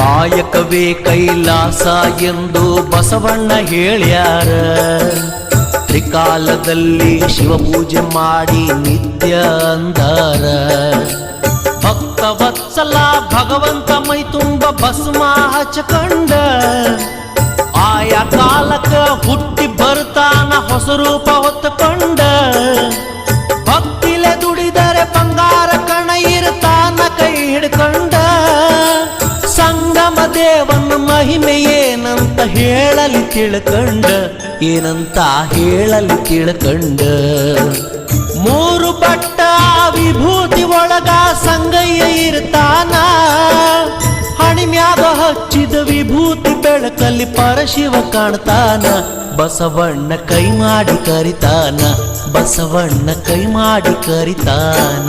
ಕಾಯಕವೇ ಕೈಲಾಸ ಎಂದು ಬಸವಣ್ಣ ಹೇಳ್ಯಾರ. ತ್ರಿಕಾಲದಲ್ಲಿ ಶಿವಪೂಜೆ ಮಾಡಿ ನಿತ್ಯ ಅಂದಾರ. ಭಕ್ತವತ್ಸಲ ಭಗವಂತ ಮೈ ತುಂಬ ಭಸ್ಮ ಹಚ್ಚಕಂಡ ಆಯಾ ಕಾಲಕ್ಕ ಹುಟ್ಟಿ ಬರ್ತಾನ ಹೊಸ ರೂಪ ಹೊತ್ತುಕೊಂಡ. ಭಕ್ತಿಲೆ ದುಡಿದರೆ ಬಂಗಾರ ಕಣ ಇರ್ತಾನ ಕೈ ಹಿಡ್ಕೊಂಡ. ಸಂಗಮ ದೇವನ ಮಹಿಮೆ ಏನಂತ ಹೇಳಲಿ ತಿಳ್ಕಂಡ, ಏನಂತ ಹೇಳಲಿ ತಿಳ್ಕಂಡ. ಮೂರು ಬಟ್ಟ ವಿಭೂತಿ ಒಳಗ ಸಂಗಯ್ಯ ಇರ್ತಾನ. ಹಣಿಮ್ಯಾಗ ಹಚ್ಚಿದ ವಿಭೂತಿ ಬೆಳಕಲ್ಲಿ ಪರಶಿವ ಕಾಣ್ತಾನ. ಬಸವಣ್ಣ ಕೈ ಮಾಡಿ ಕರಿತಾನ, ಬಸವಣ್ಣ ಕೈ ಮಾಡಿ ಕರಿತಾನ.